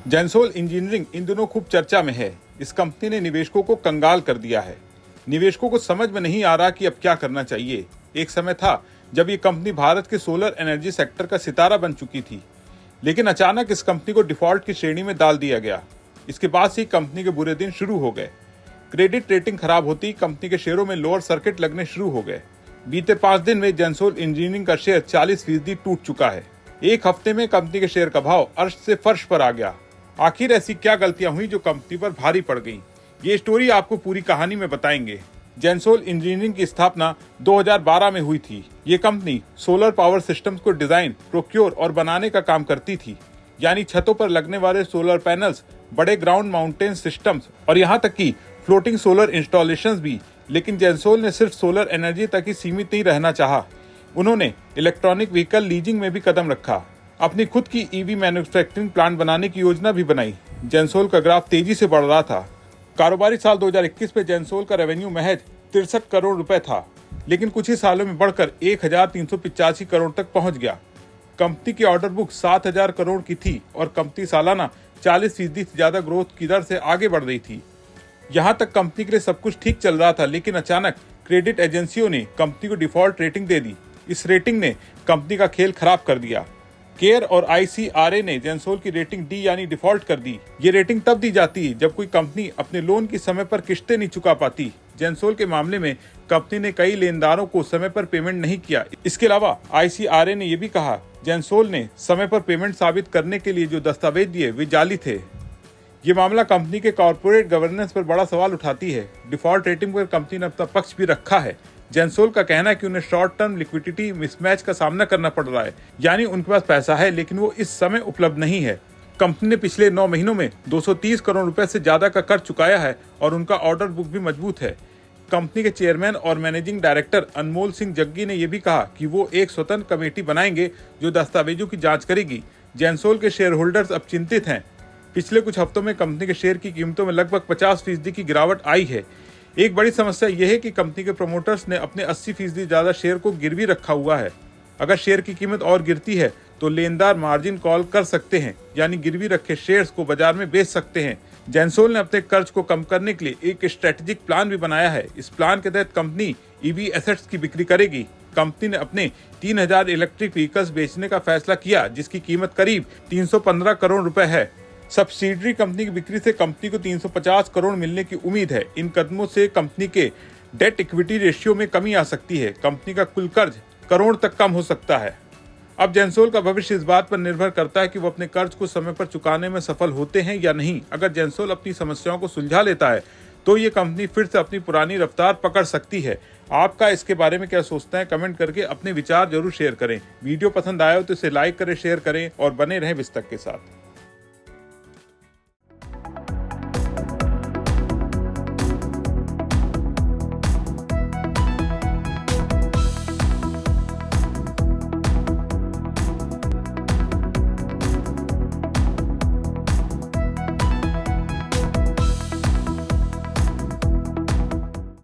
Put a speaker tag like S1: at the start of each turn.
S1: Gensol engineering in दिनों खूब चर्चा में है। इस कंपनी ने निवेशकों को कंगाल कर दिया है। निवेशकों को समझ में नहीं आ रहा कि अब क्या करना चाहिए। एक समय था जब ये कंपनी भारत के सोलर एनर्जी सेक्टर का सितारा बन चुकी थी, लेकिन अचानक इस कंपनी को डिफॉल्ट की श्रेणी में डाल दिया गया। इसके बाद से कंपनी के बुरे दिन शुरू हो गए। क्रेडिट रेटिंग खराब होती कंपनी के शेयरों में लोअर सर्किट लगने शुरू हो गए। बीते 5 दिन में जेंसोल इंजीनियरिंग का शेयर 40% टूट चुका है। एक हफ्ते में कंपनी के शेयर का भाव अर्श से फर्श पर आ गया। आखिर ऐसी क्या गलतियां हुई जो कंपनी पर भारी पड़ गई? ये स्टोरी आपको पूरी कहानी में बताएंगे। जेंसोल इंजीनियरिंग की स्थापना 2012 में हुई थी। ये कंपनी सोलर पावर सिस्टम्स को डिजाइन, प्रोक्योर और बनाने का काम करती थी, यानी छतों पर लगने वाले सोलर पैनल्स, बड़े ग्राउंड माउंटेन सिस्टम्स और यहाँ तक कि फ्लोटिंग सोलर इंस्टॉलेशंस भी। लेकिन जेंसोल ने सिर्फ सोलर एनर्जी तक ही सीमित नहीं रहना चाहा। उन्होंने इलेक्ट्रॉनिक व्हीकल लीजिंग में भी कदम रखा। अपनी खुद की ईवी मैन्युफैक्चरिंग प्लांट बनाने की योजना भी बनाई। जेंसोल का ग्राफ तेजी से बढ़ रहा था। कारोबारी साल 2021 में जेंसोल का रेवेन्यू महज 63 करोड़ रुपए था, लेकिन कुछ ही सालों में बढ़कर 1385 करोड़ तक पहुंच गया। कंपनी की ऑर्डर बुक 7000 करोड़ की थी और कंपनी सालाना 40% से ज्यादा ग्रोथ की दर से आगे बढ़ रही थी। यहाँ तक कंपनी के लिए सब कुछ ठीक चल रहा था, लेकिन अचानक क्रेडिट एजेंसियों ने कंपनी को डिफॉल्ट रेटिंग दे दी। इस रेटिंग ने कंपनी का खेल खराब कर दिया। केयर और ICRA ने जेंसोल की रेटिंग डी यानी डिफॉल्ट कर दी। ये रेटिंग तब दी जाती है जब कोई कंपनी अपने लोन की समय पर किस्तें नहीं चुका पाती। जेंसोल के मामले में कंपनी ने कई लेनदारों को समय पर पेमेंट नहीं किया। इसके अलावा ICRA ने यह भी कहा जेंसोल ने समय पर पेमेंट साबित करने के लिए जो दस्तावेज दिए वे जाली थे। ये मामला कंपनी के कॉर्पोरेट गवर्नेंस पर बड़ा सवाल उठाती है। डिफॉल्ट रेटिंग पर कंपनी ने अपना पक्ष भी रखा है। जेंसोल का कहना है कि उन्हें शॉर्ट टर्म लिक्विडिटी मिसमैच का सामना करना पड़ रहा है, यानी उनके पास पैसा है लेकिन वो इस समय उपलब्ध नहीं है। कंपनी ने पिछले 9 महीनों में 230 करोड़ रुपए से ज्यादा का कर्ज चुकाया है और उनका ऑर्डर बुक भी मजबूत है। कंपनी के चेयरमैन और मैनेजिंग डायरेक्टर अनमोल सिंह जग्गी ने यह भी कहा कि वो एक स्वतंत्र कमेटी बनाएंगे जो दस्तावेजों की जांच करेगी। जेंसोल के शेयर होल्डर्स अब चिंतित हैं। पिछले कुछ हफ्तों में कंपनी के शेयर की कीमतों में लगभग 50% की गिरावट आई है। एक बड़ी समस्या यह है कि कंपनी के प्रमोटर्स ने अपने 80% ज्यादा शेयर को गिरवी रखा हुआ है। अगर शेयर की कीमत और गिरती है तो लेनदार मार्जिन कॉल कर सकते हैं, यानी गिरवी रखे शेयर्स को बाजार में बेच सकते हैं। जेंसोल ने अपने कर्ज को कम करने के लिए एक स्ट्रेटेजिक प्लान भी बनाया है। इस प्लान के तहत कंपनी ईवी एसेट्स की बिक्री करेगी। कंपनी ने अपने 3000 इलेक्ट्रिक व्हीकल्स बेचने का फैसला किया, जिसकी कीमत करीब 315 करोड़ रुपए है। सब्सिडरी कंपनी की बिक्री से कंपनी को 350 करोड़ मिलने की उम्मीद है। इन कदमों से कंपनी के डेट इक्विटी रेशियो में कमी आ सकती है। कंपनी का कुल कर्ज करोड़ तक कम हो सकता है। अब जेंसोल का भविष्य इस बात पर निर्भर करता है कि वो अपने कर्ज को समय पर चुकाने में सफल होते हैं या नहीं। अगर जेंसोल अपनी समस्याओं को सुलझा लेता है तो ये कंपनी फिर से अपनी पुरानी रफ्तार पकड़ सकती है। आपका इसके बारे में क्या सोचते हैं? कमेंट करके अपने विचार जरूर शेयर करें। वीडियो पसंद आया हो तो इसे लाइक करें, शेयर करें और बने रहें विस्तक के साथ।